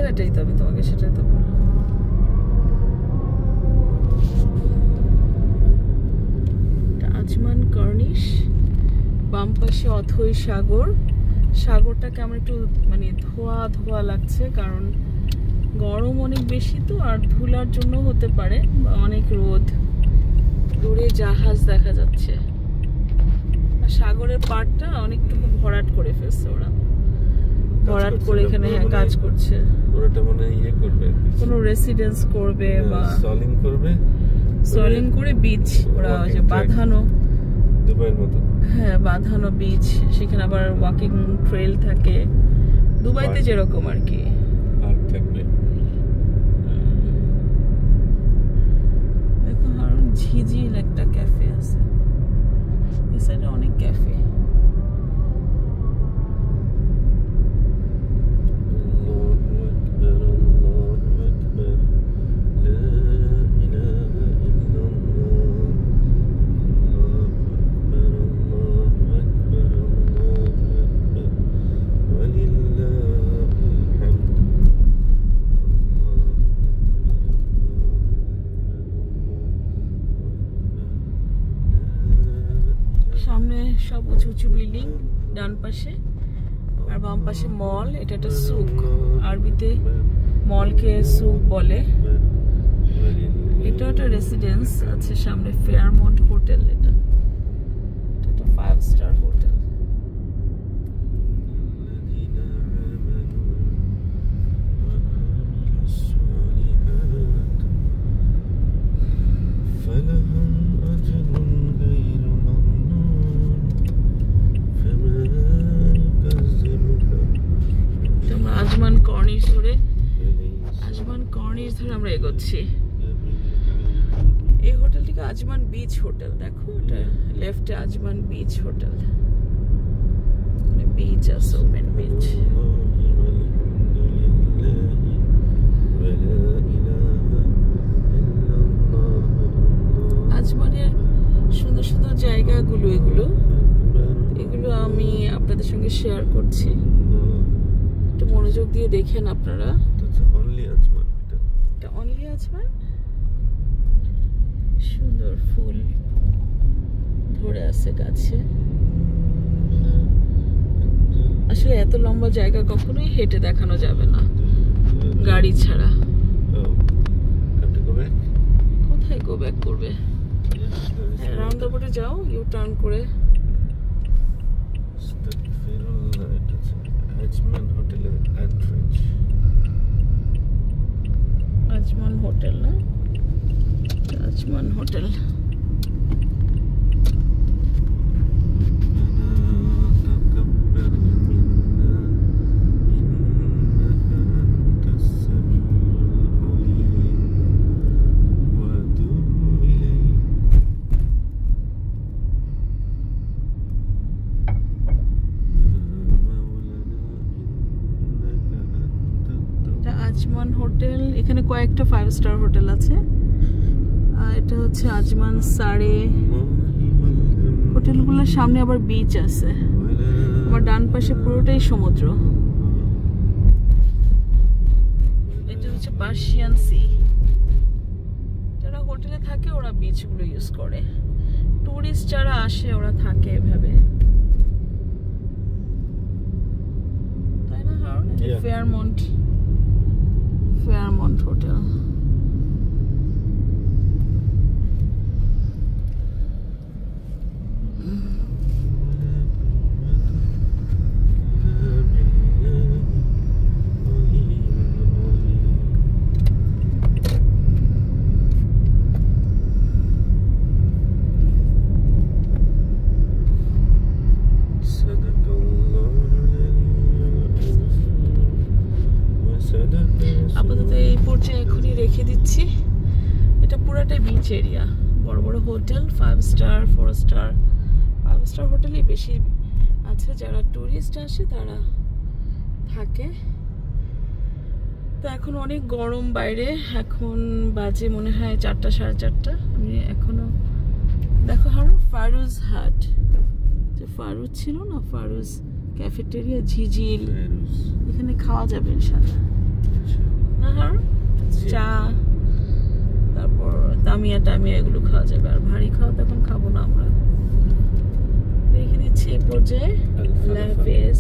এটাই তো আমি তোমাকে সেটাই তো বললাম। আজমান কর্নিশ, বাম পাশে অথই সাগর। সাগরটা কেমন একটু মানে ধোয়া ধোয়া লাগছে, কারণ গরম অনেক বেশি তো, আর ধুলার জন্য হতে পারে, বা অনেক রোদ। দূরে জাহাজ দেখা যাচ্ছে, আর সাগরের পাড়টা অনেকটুকু ভরাট করে ফেলছে ওরা, ভরাট করে এখানে কাজ করছে। ওটা মানে ইয়ে করবে, কোনো রেসিডেন্স করবে বা সলিং করবে, সলিং করে বিচ ওরা যে বাঁধানো, দুবাইয়ের মতো। হ্যাঁ, বাঁধানো বিচ, সেখানে আবার ওয়াকিং ট্রেল থাকে, দুবাইতে যেরকম আর কি। আর থাকবে দেখো হারুন, ঝিঝিল একটা ক্যাফে আছে, এই সাইডে অনেক ক্যাফে। সামনে সব উঁচু উঁচু বিল্ডিং ডান পাশে, আর বাম পাশে মল। এটা একটা সুক, আরবিতে মলকে সুক বলে। এটা একটা রেসিডেন্স আছে সামনে, ফেয়ারমন্ট হোটেল। এটা একটা 5 স্টার হোটেল। আজমান কর্নিশ ধরে আমরা এগোচ্ছি। এই হোটেলটিকে আজমান বিচ হোটেল, দেখো এটা লেফটে আজমান বিচ হোটেল, বিচ আছে, ওপেন বিচ। আজমানের সুন্দর সুন্দর জায়গাগুলো এগুলো আমি আপনাদের সঙ্গে শেয়ার করছি, একটু মনোযোগ দিয়ে দেখেন আপনারা। এটা অনলি আজমান, সুন্দর ফুল ধরে আছে গাছে। আসলে এত লম্বা জায়গা কখনোই হেঁটে দেখানো যাবে না গাড়ি ছাড়া। কোথায় গো ব্যাক করবে? রাউন্ড আবাউটে যাও, ইউ টার্ন করে। আজমান হোটেলের এন্ট্রেন্স, আজমান হোটেল না, আজমান হোটেল। আজমান হোটেল, এখানে কয়েকটা 5 স্টার হোটেল আছে। এটা হচ্ছে আজমান সাড়ে। হোটেলগুলোর সামনে আবার বিচ আছে, আমার ডান পাশে পুরোটাই সমুদ্র। এটা হচ্ছে পার্সিয়ান সি। যারা হোটেলে থাকে ওরা বিচগুলো ইউজ করে, টুরিস্ট যারা আসে ওরা থাকে এভাবে, তাই না? Fairmont hotel. আপাতত এই পর্যায়ে এখনই রেখে দিচ্ছি। এটা পুরাটাই বিচ এরিয়া, বড় বড় হোটেল, 5 স্টার 4 স্টার। 5 স্টার হোটেলই বেশি আছে, যারা টুরিস্ট আসে তারা থাকে। তো এখন অনেক গরম বাইরে, এখন বাজে মনে হয় 4টা 4:30। আমি এখনো দেখো হারুন, ফারুজ হাট, যে ফারুজ ছিল না, ফারুজ ক্যাফেটেরিয়া, ঝিঝিল, এখানে খাওয়া যাবে ইনশাআল্লাহ। নাহার চা, তারপর তামিয়া টামিয়া এগুলো খাওয়া যাবে। আর ভারী খাওয়া তো এখন খাবো না আমরা। রেখে দিচ্ছি এই পর্যায়ে। আল্লাহ হাফেজ। আল্লাহ হাফেজ।